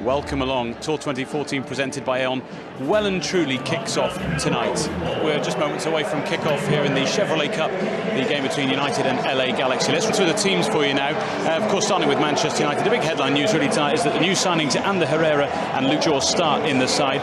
Welcome along. Tour 2014 presented by Aon well and truly kicks off tonight. We're just moments away from kick-off here in the Chevrolet Cup, the game between United and LA Galaxy. Let's run through the teams for you now. Of course, starting with Manchester United. The big headline news really tonight is that the new signings and the Herrera and Luke Shaw start in the side.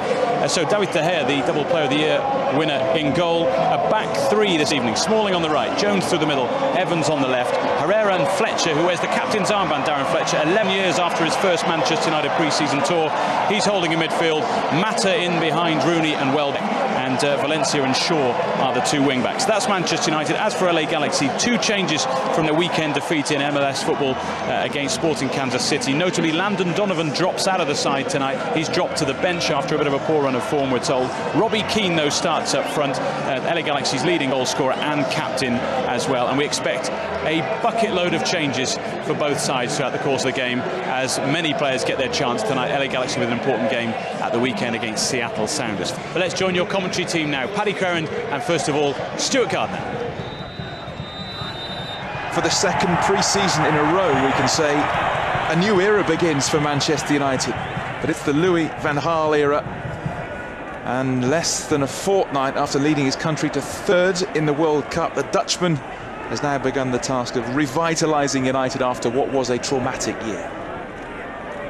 So David De Gea, the double player of the year winner, in goal. A back three this evening. Smalling on the right, Jones through the middle, Evans on the left. Herrera and Fletcher, who wears the captain's armband, Darren Fletcher, 11 years after his first Manchester United pre-season tour. He's holding in midfield. Mata in behind Rooney and Welbeck. And Valencia and Shaw are the two wing-backs. That's Manchester United. As for LA Galaxy, two changes from the weekend defeat in MLS football against Sporting Kansas City. Notably, Landon Donovan drops out of the side tonight. He's dropped to the bench after a bit of a poor run of form, we're told. Robbie Keane, though, starts up front. LA Galaxy's leading goal scorer and captain as well. And we expect a bucket load of changes for both sides throughout the course of the game, as many players get their chance tonight. LA Galaxy with an important game at the weekend against Seattle Sounders. But let's join your commentary team now. Paddy Crerand and, first of all, Stuart Gardner. For the second pre-season in a row, we can say a new era begins for Manchester United. But it's the Louis van Gaal era. And less than a fortnight after leading his country to third in the World Cup, the Dutchman has now begun the task of revitalising United after what was a traumatic year.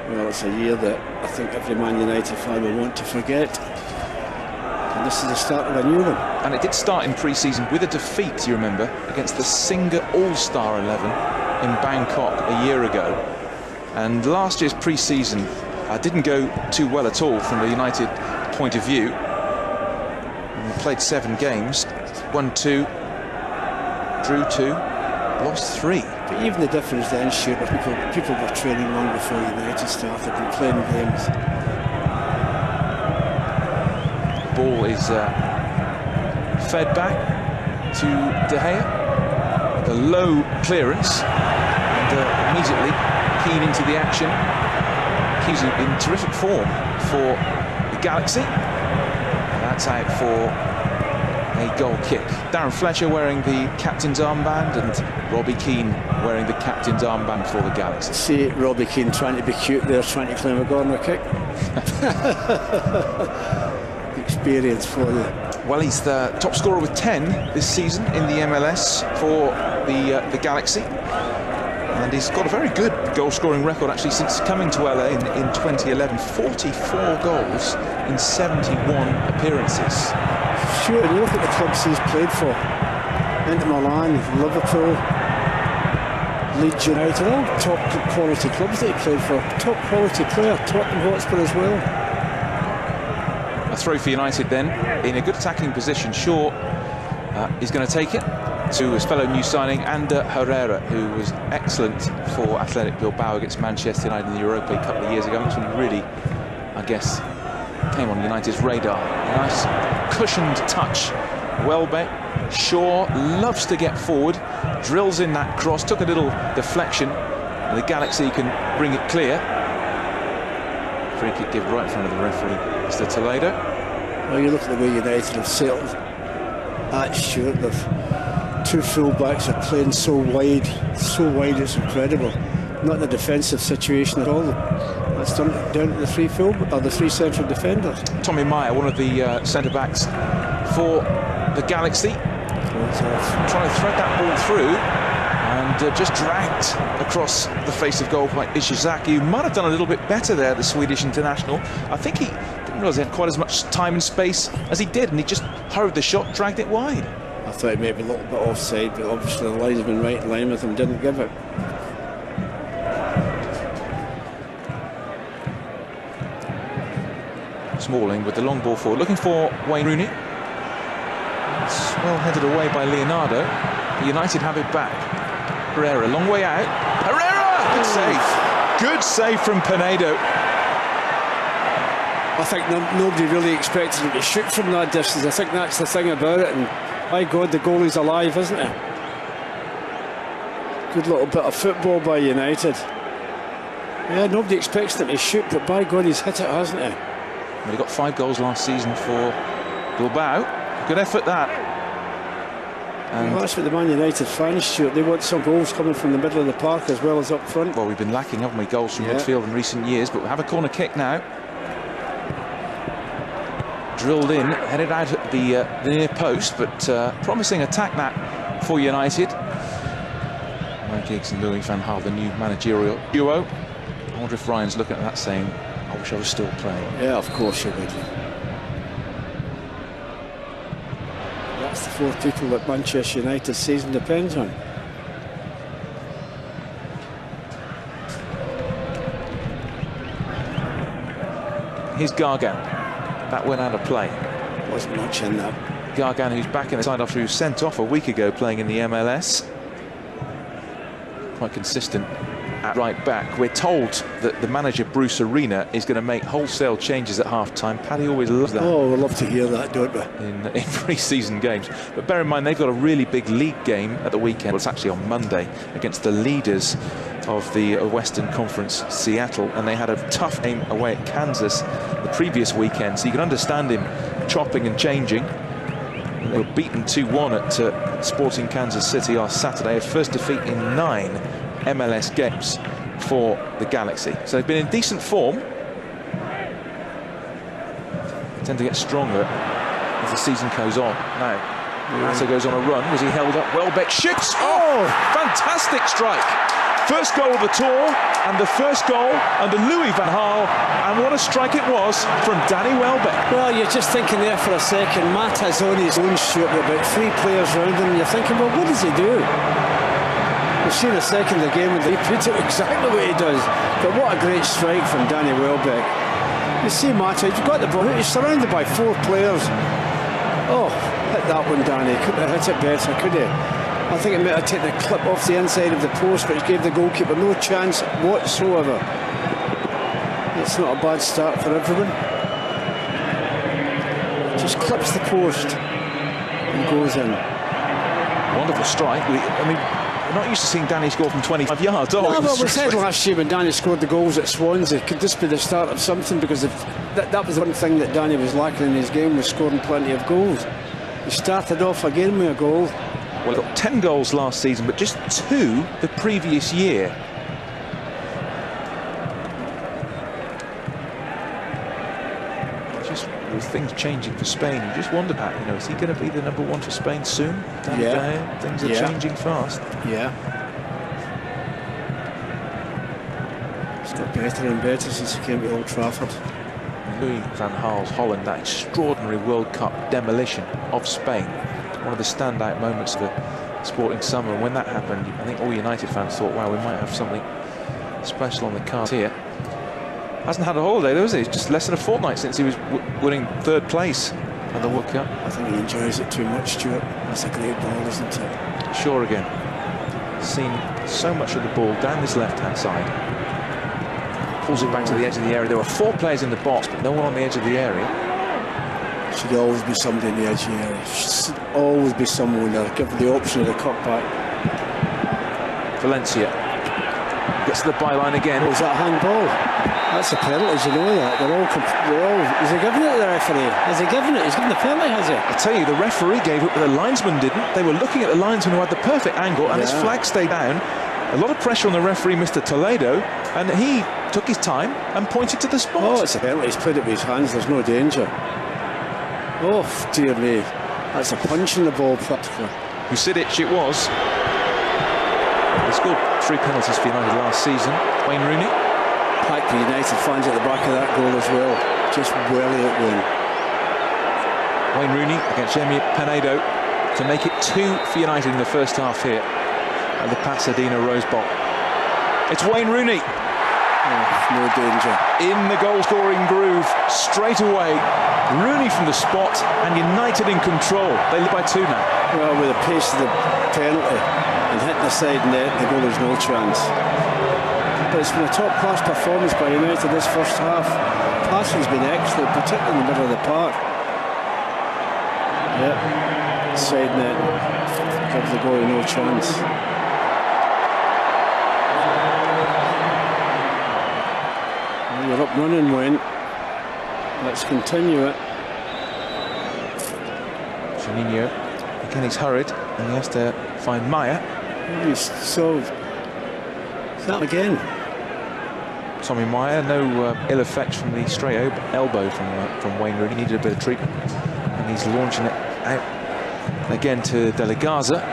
Well, it's a year that I think every Man United fan will want to forget. And this is the start of a new one. And it did start in pre-season with a defeat, you remember, against the Singer All-Star 11 in Bangkok a year ago. And last year's pre-season didn't go too well at all from the United point of view. We played 7 games, won 2, drew 2, lost 3. But even the difference then, Stuart, people were training long before United started and playing games. Ball is fed back to De Gea. The low clearance, and immediately Keane into the action. Keane's in terrific form for the Galaxy. That's out for a goal kick. Darren Fletcher wearing the captain's armband and Robbie Keane wearing the captain's armband for the Galaxy. See Robbie Keane trying to be cute there, trying to claim a corner kick. Experience for you. Well, he's the top scorer with 10 this season in the MLS for the Galaxy. And he's got a very good goal-scoring record, actually, since coming to LA in 2011. 44 goals in 71 appearances. Sure, you look at the clubs he's played for. Inter Milan, Liverpool, Leeds United, all top quality clubs that he played for. Top quality player, Tottenham Hotspur as well. A throw for United then, in a good attacking position. Shaw is going to take it to his fellow new signing, Ander Herrera, who was excellent for Athletic Bilbao against Manchester United in the Europa League a couple of years ago. That's when he really, I guess, came on United's radar. A nice cushioned touch. Welbeck. Shaw loves to get forward, drills in that cross, took a little deflection, and the Galaxy can bring it clear. Free kick given right in front of the referee, Mr. Toledo. Well, you look at the way United have settled at Stuart. They've 2 full-backs are playing so wide, it's incredible. Not in a defensive situation at all. That's down to the 3 central defenders. Tommy Meyer, one of the centre-backs for the Galaxy, trying to thread that ball through, and just dragged across the face of goal by Ishizaki, who might have done a little bit better there, the Swedish international. I think he didn't realise he had quite as much time and space as he did, and he just hurried the shot, dragged it wide. I thought it may be a little bit offside, but obviously the linesman right in line with him didn't give it. Smalling with the long ball forward, looking for Wayne Rooney. It's well headed away by Leonardo. The United have it back. Herrera, long way out. Herrera! Good save. Good save from Pinedo. I think nobody really expected him to shoot from that distance. I think that's the thing about it. And by God, the goalie's alive, isn't he? Good little bit of football by United. Yeah, nobody expects him to shoot, but by God, he's hit it, hasn't he? Well, he got 5 goals last season for Bilbao. Good effort, that. And well, that's what the Man United fans, Stuart. They want some goals coming from the middle of the park as well as up front. well, we've been lacking, haven't we, goals from midfield in recent years, but we have a corner kick now. Drilled in, headed out at the near post, but promising attack that for United. Ryan Giggs and Louis van Gaal, the new managerial duo. I wonder if Ryan's looking at that saying, I wish I was still playing. Yeah, of course you would. That's the 4 people that Manchester United's season depends on. Here's Gargan. That went out of play. Wasn't much in that. Gargan, who's back in the side after he was sent off a week ago playing in the MLS. Quite consistent at right back. We're told that the manager Bruce Arena is going to make wholesale changes at half-time. Paddy always loves that. Oh, we love to hear that, don't we? In pre-season games. But bear in mind, they've got a really big league game at the weekend. Well, it's actually on Monday against the leaders of the Western Conference, Seattle, and they had a tough game away at Kansas the previous weekend, so you can understand him chopping and changing. They were beaten 2-1 at Sporting Kansas City last Saturday, a first defeat in 9 MLS games for the Galaxy. So they've been in decent form. They tend to get stronger as the season goes on. Now, Mata goes on a run. Was he held up? Welbeck shoots. Oh, fantastic strike. First goal of the tour, and the first goal under Louis van Gaal, and what a strike it was from Danny Welbeck. Well, you're just thinking there for a second, Mata's on his own, Stuart, with about 3 players around him, and you're thinking, well, what does he do? We've seen a second of the game, and he puts it exactly what he does. But what a great strike from Danny Welbeck. You see Mata, he's got the ball, he's surrounded by 4 players. Oh, hit that one, Danny. Couldn't have hit it better, could he? I think it might have taken a clip off the inside of the post, but it gave the goalkeeper no chance whatsoever. It's not a bad start for everyone. Just clips the post and goes in. Wonderful strike. I mean, we're not used to seeing Danny score from 25 yards. No, well, we said last year when Danny scored the goals at Swansea, could this be the start of something? Because that was one thing that Danny was lacking in his game, was scoring plenty of goals. He started off again with a goal. Well, he got 10 goals last season, but just 2 the previous year. Just with things changing for Spain, you just wonder, Pat, you know, is he going to be the #1 for Spain soon? Yeah. Things are changing fast. Yeah. It's got better and better since he came to Old Trafford. Louis van Gaal's Holland, that extraordinary World Cup demolition of Spain. One of the standout moments of the sporting summer, and when that happened, I think all United fans thought, wow, we might have something special on the cards here. Hasn't had a holiday though, has he? It's just less than a fortnight since he was winning 3rd place at the World Cup. I think he enjoys it too much, Stuart. That's a great ball, isn't it? Sure again. Seen so much of the ball down this left-hand side. Pulls it back to the edge of the area. There were 4 players in the box, but no one on the edge of the area. Should always be somebody in the edge of the area. Should always be someone there. Give the option of the cutback. Valencia gets to the byline again. Oh, is that a handball? That's a penalty, you know that. They're all. Is he giving it to the referee? Has he given it? He's given the penalty, has he? I tell you, the referee gave it, but the linesman didn't. They were looking at the linesman who had the perfect angle, and his flag stayed down. A lot of pressure on the referee, Mr. Toledo, and he took his time and pointed to the spot. Oh, it's a penalty. He's put it with his hands. There's no danger. Oh, dear me. That's a punch in the ball, practically. Vucinic it was. He scored 3 penalties for United last season. Wayne Rooney. Packed the United fans at the back of that goal as well. Just barely at win. Wayne Rooney against Jeremy Penedo to make it 2 for United in the first half here at the Pasadena Rose Bowl. It's Wayne Rooney. No danger. In the goal-scoring groove straight away. Rooney from the spot, and United in control. They lead by 2 now. Well, with the pace of the penalty and hitting the side net, the goal is no chance. But it's been a top-class performance by United this first half. Passing's been excellent, particularly in the middle of the park. Yep, side net gives the goal no chance. You're up running, Wayne. Let's continue it. Juninho Again, he's hurried, and he has to find Maya. He's so... That again. Tommy Maya, no ill effect from the straight elbow from Wayne Rooney. He needed a bit of treatment, and he's launching it out again to De La Garza.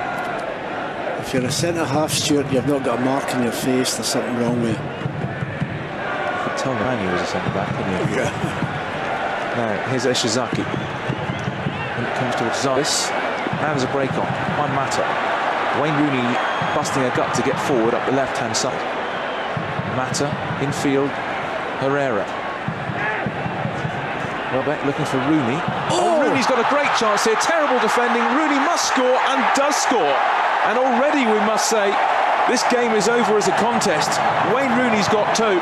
If you're a centre-half, Stuart, you've not got a mark in your face. There's something wrong with you. You could tell Manny was a centre-back, couldn't you? Yeah. Now, here's Ishizaki. When it comes towards Zais, now there's a break on. Juan Mata. Wayne Rooney busting a gut to get forward up the left-hand side. Mata, infield, Herrera. Welbeck looking for Rooney. Oh, Rooney's got a great chance here. Terrible defending. Rooney must score and does score. And already we must say this game is over as a contest. Wayne Rooney's got two,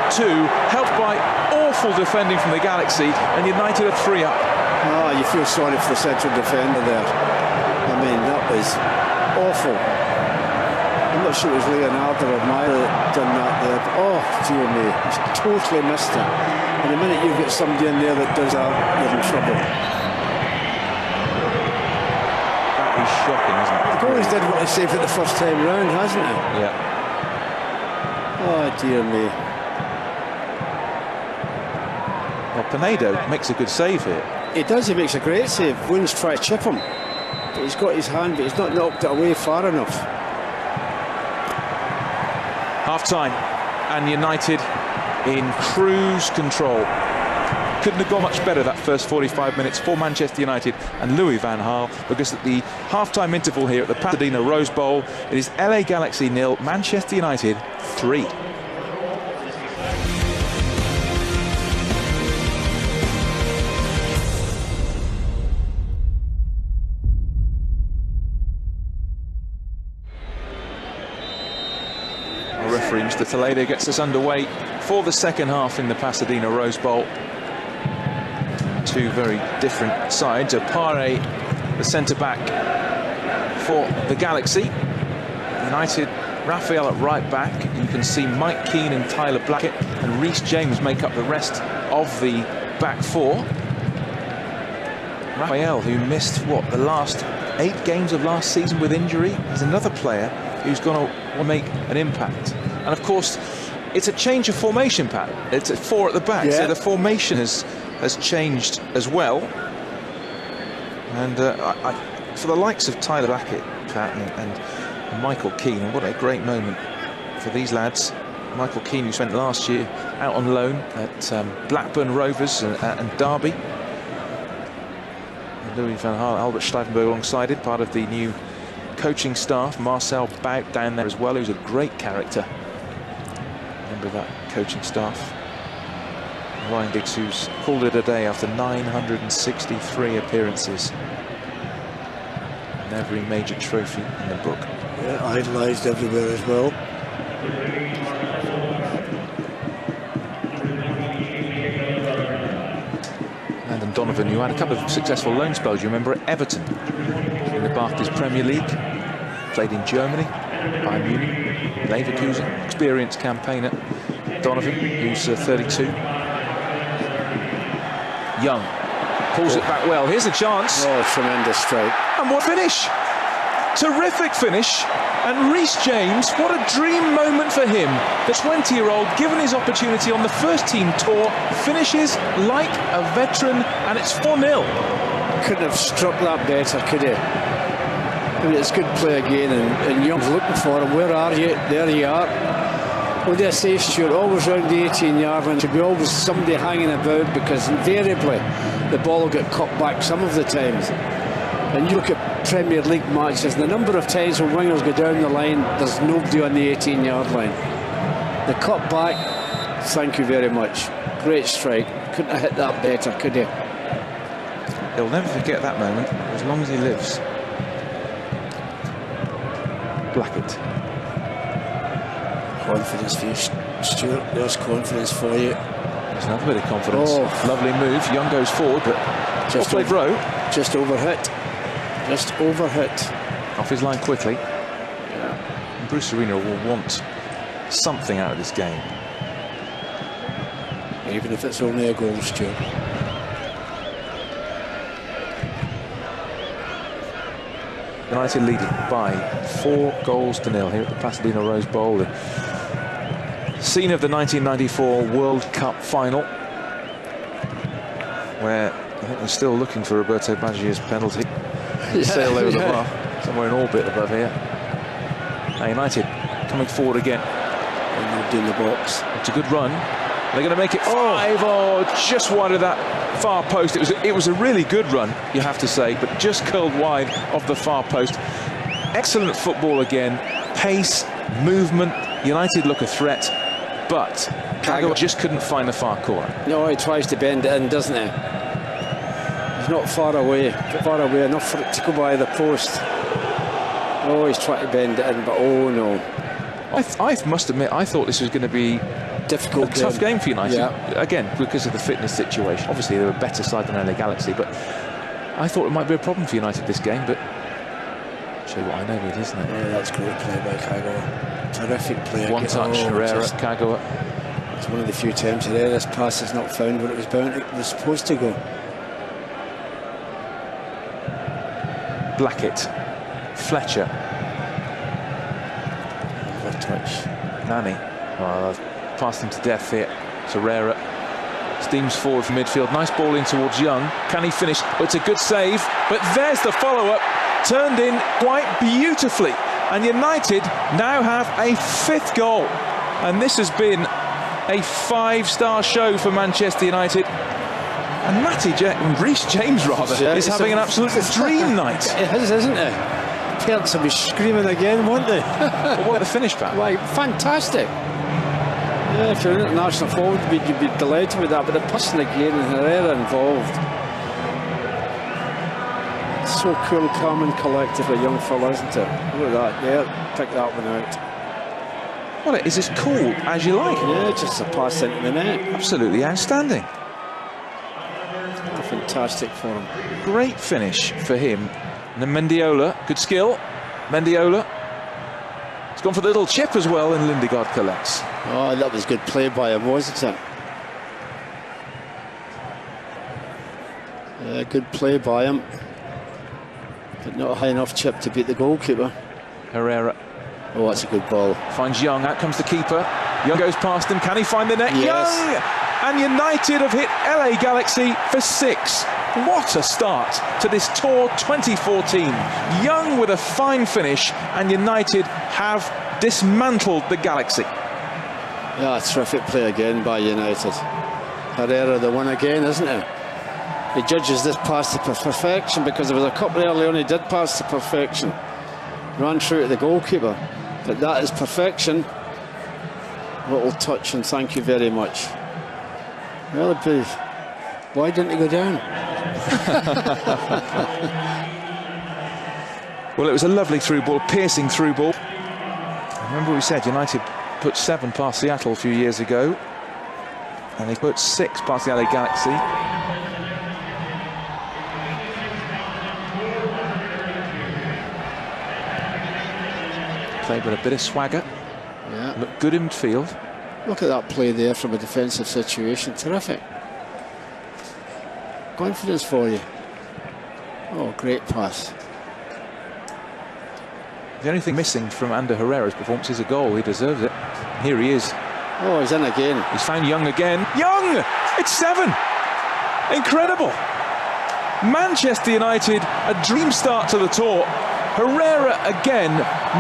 helped by awful defending from the Galaxy, and United are 3 up. Ah, you feel sorry for the central defender there. I mean, that was awful. I'm not sure it was Leonardo or Maya that done that there, but oh, dear me, he's totally missed it. And the minute you've got somebody in there that does that, you're in trouble. That is shocking, isn't it? The goalie's did what he saved it the first time round, hasn't he? Yeah. Oh, dear me. Well, Pinedo makes a good save here. He does, he makes a great save. Woon's trying to chip him. But he's got his hand, but he's not knocked it away far enough. Half-time, and United in cruise control. Couldn't have gone much better that first 45 minutes for Manchester United and Louis van Gaal, because at the half-time interval here at the Pasadena Rose Bowl, it is LA Galaxy 0, Manchester United 3. Referee Mr. Toledo gets us underway for the second half in the Pasadena Rose Bowl. Two very different sides. Opare, the centre-back for the Galaxy. United, Raphael at right back. You can see Mike Keane and Tyler Blackett and Reece James make up the rest of the back four. Raphael, who missed, what, the last 8 games of last season with injury, is another player who's going to make an impact. And of course, it's a change of formation, Pat. It's at 4 at the back, yeah. So the formation has changed as well. And for the likes of Tyler Blackett, Pat, and Michael Keane, what a great moment for these lads. Michael Keane, who spent last year out on loan at Blackburn Rovers and Derby. And Louis van Gaal, Albert Stuyvenberg alongside it, part of the new coaching staff. Marcel Bout down there as well, who's a great character. Member of that coaching staff. Ryan Giggs, who's called it a day after 963 appearances and every major trophy in the book. Yeah, idolised everywhere as well. Landon Donovan, who had a couple of successful loan spells, you remember, at Everton in the Barclays Premier League, played in Germany, Bayern Munich, Leverkusen, experienced campaigner. Donovan, who's 32. Young pulls it back well. Here's a chance. Oh, tremendous strike. And what finish! Terrific finish. And Reece James, what a dream moment for him. The 20-year-old, given his opportunity on the first team tour, finishes like a veteran, and it's 4-0. Couldn't have struck that better, could he? I mean, it's good play again, and Young's looking for him. Where are you? There you are. What do I say, Stuart? Always round the 18-yard line. Should be always somebody hanging about, because invariably the ball will get cut back some of the times. And you look at Premier League matches, the number of times when wingers go down the line, there's nobody on the 18-yard line. The cut back, thank you very much. Great strike. Couldn't have hit that better, could he? He'll never forget that moment as long as he lives. Blackett. Confidence for you, Stuart. There's confidence for you. There's another bit of confidence. Oh. Lovely move. Young goes forward, but just played row. Just overhit. Just overhit. Off his line quickly. Yeah. Bruce Arena will want something out of this game. Even if it's only a goal, Stuart. United leading by 4-0 here at the Pasadena Rose Bowl. The scene of the 1994 World Cup final, where I think they're still looking for Roberto Baggio's penalty. Sail over the bar, somewhere in orbit above here. Now United coming forward again. In the box. It's a good run. They're going to make it 5. Oh, just wide of that far post. It was a really good run, you have to say, but just curled wide of the far post. Excellent football again. Pace, movement. United look a threat, but Kagawa just couldn't find the far corner. No, he tries to bend it in, doesn't he? He's not far away enough for it to go by the post. Oh, he's trying to bend it in, but oh no. I must admit, I thought this was going to be difficult, tough game for United. Yeah. Again, because of the fitness situation. Obviously, they're a better side than LA Galaxy, but I thought it might be a problem for United this game. But I'll show you what I know with it, isn't it? Yeah, that's great play by Kagawa. Terrific play. One touch, Herrera, Kagawa. It's one of the few times Herrera's pass has not found where it was supposed to go. Blackett, Fletcher. Touch. Nani, passed him to death here. Herrera steams forward from midfield. Nice ball in towards Young. Can he finish? Oh, it's a good save, but there's the follow-up. Turned in quite beautifully. And United now have a 5th goal. And this has been a 5-star show for Manchester United. And Reece James is having an absolute dream night. It is, isn't it? Parents will be screaming again, won't they? But what a finish, Pat. Like, fantastic. Yeah, if you're an international forward, you'd be delighted with that. But the person again and Herrera involved. So cool, calm and collected for a young fella, isn't it? Look at that. Yeah, pick that one out. Well, it is as cool as you like. Yeah, just a pass into the net. Absolutely outstanding. Fantastic for him. Great finish for him. And then Mendiola, good skill. Mendiola. He's gone for the little chip as well, and Lindegaard collects. Oh, that was good play by him, wasn't it? Yeah, good play by him. But not a high enough chip to beat the goalkeeper. Herrera. Oh, that's a good ball. Finds Young, out comes the keeper. Young goes past him, can he find the net? Yes. Young! And United have hit LA Galaxy for 6. What a start to this Tour 2014. Young with a fine finish, and United have dismantled the Galaxy. Yeah, terrific play again by United. Herrera the one again, isn't it? He judges this pass to perfection, because there was a couple early on he did pass to perfection. Ran through to the goalkeeper. But that is perfection. Little touch, and thank you very much. Well, why didn't he go down? Well, it was a lovely through ball, piercing through ball. Remember we said United put 7 past Seattle a few years ago, and they put 6 past the LA Galaxy. Played with a bit of swagger. Yeah. Looked good in midfield. Look at that play there from a defensive situation. Terrific. Confidence for you. Oh, great pass. The only thing missing from Ander Herrera's performance is a goal. He deserves it. Here he is. Oh, he's in again. He's found Young again. Young! It's 7! Incredible! Manchester United, a dream start to the tour. Herrera again,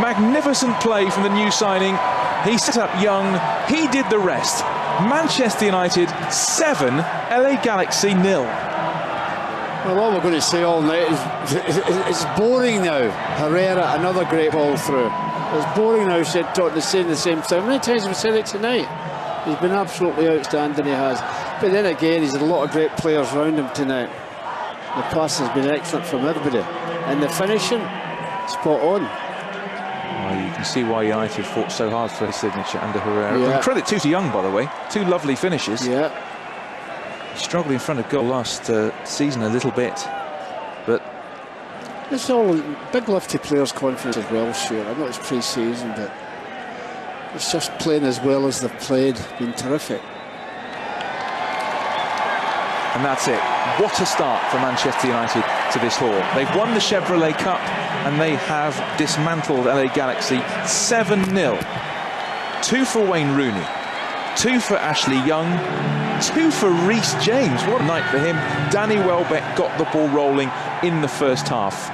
magnificent play from the new signing. He set up Young, he did the rest. Manchester United 7, LA Galaxy 0. Well, all we're going to say all night is it's boring now. Herrera, another great ball through. It's boring now, saying the same time. How many times have we said it tonight? He's been absolutely outstanding, he has. But then again, he's had a lot of great players around him tonight. The pass has been excellent from everybody. And the finishing, spot on. Well, you can see why United fought so hard for his signature under Herrera. Yeah. And credit too to Young, by the way. 2 lovely finishes. Yeah. He struggled in front of goal last season a little bit, but It's all big lift to players' confidence as well, sure. I know it's pre-season, but it's just playing as well as they've played. Been terrific. And that's it. What a start for Manchester United to this tour. They've won the Chevrolet Cup and they have dismantled LA Galaxy 7-0. 2 for Wayne Rooney, 2 for Ashley Young, 2 for Reece James. What a night for him. Danny Welbeck got the ball rolling in the first half.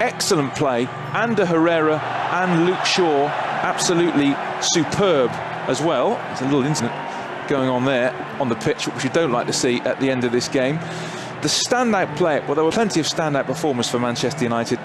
Excellent play. Ander Herrera and Luke Shaw absolutely superb as well. There's a little incident going on there on the pitch, which you don't like to see at the end of this game. The standout player, well, there were plenty of standout performers for Manchester United,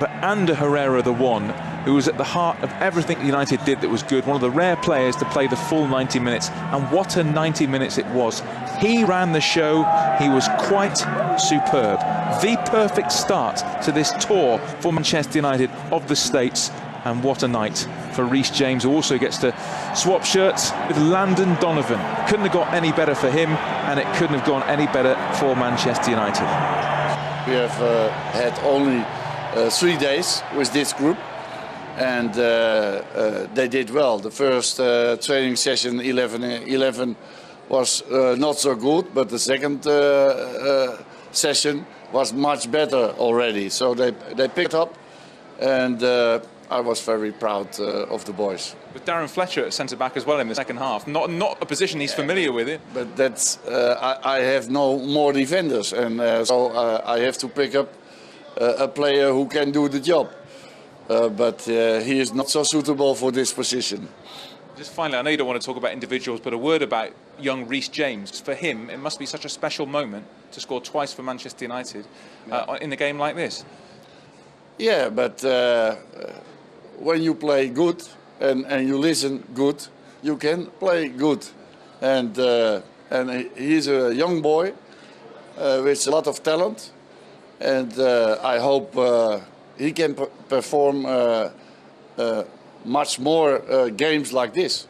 but Ander Herrera, the one who was at the heart of everything United did that was good, one of the rare players to play the full 90 minutes, and what a 90 minutes it was. He ran the show, he was quite superb. The perfect start to this tour for Manchester United of the States, and what a night for Reece James, who also gets to swap shirts with Landon Donovan. Couldn't have got any better for him, and it couldn't have gone any better for Manchester United. We have had only 3 days with this group, and they did well. The first training session 11 was not so good, but the second session was much better already. So they picked up, and I was very proud of the boys. With Darren Fletcher at centre-back as well in the second half. Not a position he's familiar with it. But that's I have no more defenders, and so I have to pick up a player who can do the job. But he is not so suitable for this position. Just finally, I know you don't want to talk about individuals, but a word about young Reece James. For him, it must be such a special moment to score twice for Manchester United in a game like this. Yeah, but when you play good and you listen good, you can play good. And he's a young boy with a lot of talent, and I hope he can perform much more games like this.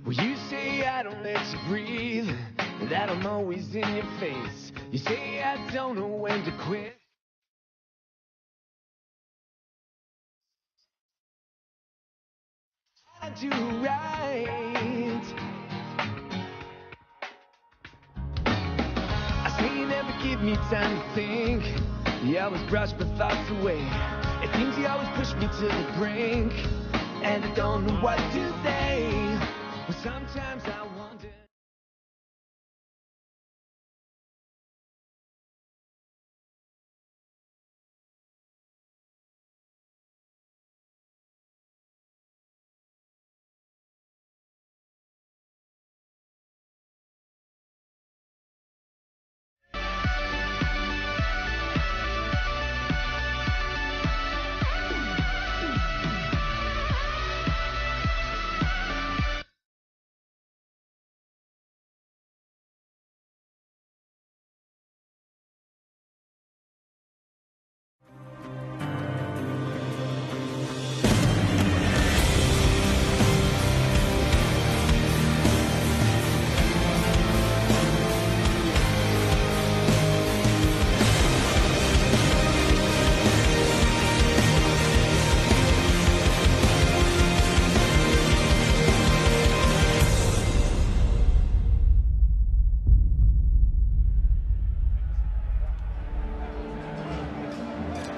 Well, you say I don't let you breathe, that I'm always in your face. You say I don't know when to quit. I do right. I say you never give me time to think. You always brush my thoughts away. It seems you always push me to the brink, and I don't know what to say. Well, sometimes I wonder.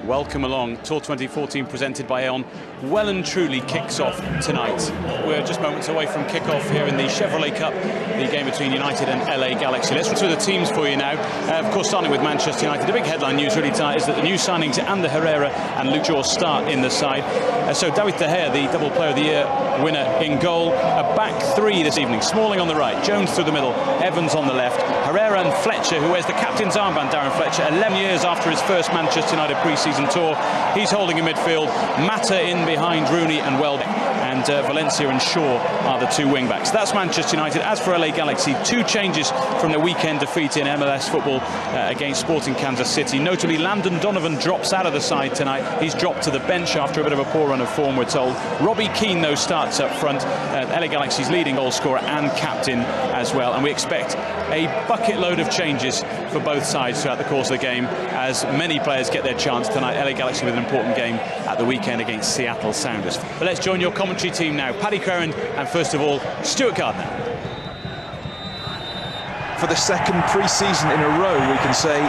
Welcome along. Tour 2014 presented by Aon well and truly kicks off tonight. We're just moments away from kick-off here in the Chevrolet Cup, the game between United and LA Galaxy. Let's run through the teams for you now. Of course, starting with Manchester United. The big headline news really tonight is that the new signings Ander Herrera and Luke Shaw start in the side. So David De Gea, the double Player of the Year winner, in goal. A back three this evening. Smalling on the right, Jones through the middle, Evans on the left. Herrera and Fletcher, who wears the captain's armband, Darren Fletcher, 11 years after his first Manchester United pre-season tour. He's holding in midfield. Mata in behind Rooney and Welbeck. And Valencia and Shaw are the two wing-backs. That's Manchester United. As for LA Galaxy, two changes from the weekend defeat in MLS football against Sporting Kansas City. Notably, Landon Donovan drops out of the side tonight. He's dropped to the bench after a bit of a poor run of form, we're told. Robbie Keane, though, starts up front. LA Galaxy's leading goal scorer and captain as well. And we expect a bucket load of changes for both sides throughout the course of the game, as many players get their chance tonight. LA Galaxy with an important game at the weekend against Seattle Sounders. But let's join your commentary team now. Paddy Crerand and, first of all, Stuart Gardner. for the second pre-season in a row, we can say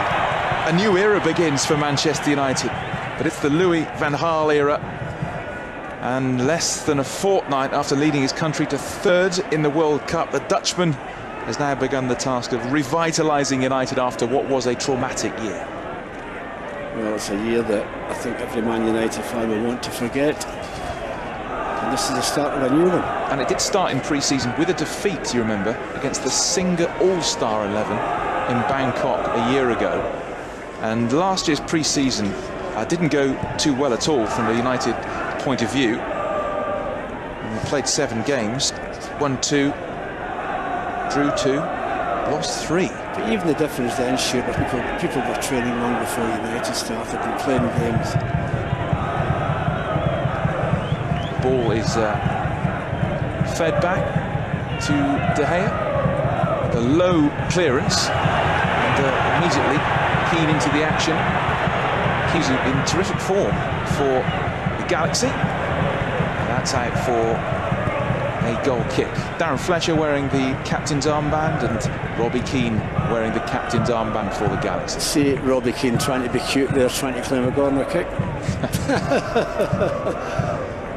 a new era begins for Manchester United. But it's the Louis van Gaal era. And less than a fortnight after leading his country to third in the World Cup, the Dutchman has now begun the task of revitalising United after what was a traumatic year. Well, it's a year that I think every Man United fan will want to forget. And this is the start of a new one. And it did start in pre-season with a defeat, you remember, against the Singer All-Star 11 in Bangkok a year ago. And last year's pre-season didn't go too well at all from the United point of view. We played 7 games, won 2, drew 2, lost 3. But even the difference then, sure, people were training long before United started and playing games. The ball is fed back to De Gea. The low clearance, and immediately Keane into the action. He's in terrific form for the Galaxy. And that's out for a goal kick. Darren Fletcher wearing the captain's armband and Robbie Keane wearing the captain's armband for the Galaxy. See Robbie Keane trying to be cute there, trying to claim a corner kick.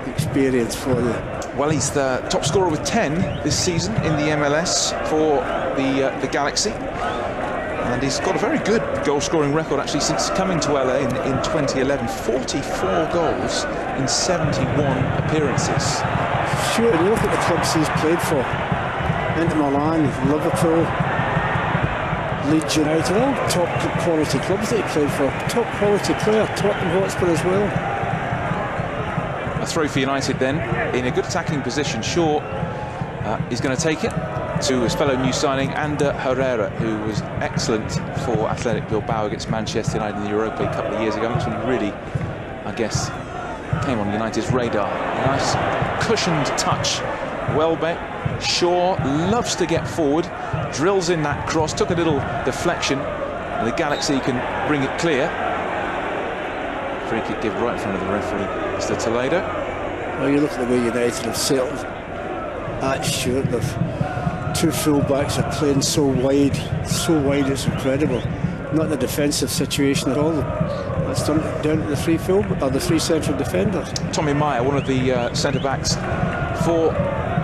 Experience for you. Well, he's the top scorer with 10 this season in the MLS for the Galaxy. And he's got a very good goal-scoring record, actually, since coming to LA in 2011. 44 goals in 71 appearances. Sure, and you look at the clubs he's played for. Inter Milan, Liverpool, Leeds United, all top quality clubs that he played for. Top quality player, Tottenham Hotspur as well. A throw for United then, in a good attacking position. Shaw is going to take it to his fellow new signing, Ander Herrera, who was excellent for Athletic Bilbao against Manchester United in the Europa League a couple of years ago. That's when he really, I guess, came on United's radar. A nice cushioned touch. Welbeck. Shaw loves to get forward, drills in that cross, took a little deflection, and the Galaxy can bring it clear. Free kick given right in front of the referee, Mr. Toledo. Well, you look at the way United have settled at Stuart. They've 2 full-backs are playing so wide it's incredible. Not in a defensive situation at all. That's down to the 3 central defenders. Tommy Meyer, one of the centre-backs for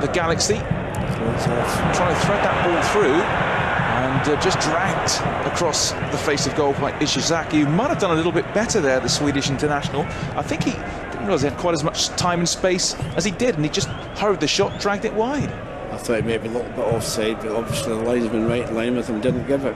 the Galaxy, trying to thread that ball through and just dragged across the face of goal by Ishizaki, who might have done a little bit better there, the Swedish international. I think he didn't realise he had quite as much time and space as he did, and he just hurried the shot, dragged it wide. I thought he may be a little bit offside, but obviously the linesman right in line with him didn't give it.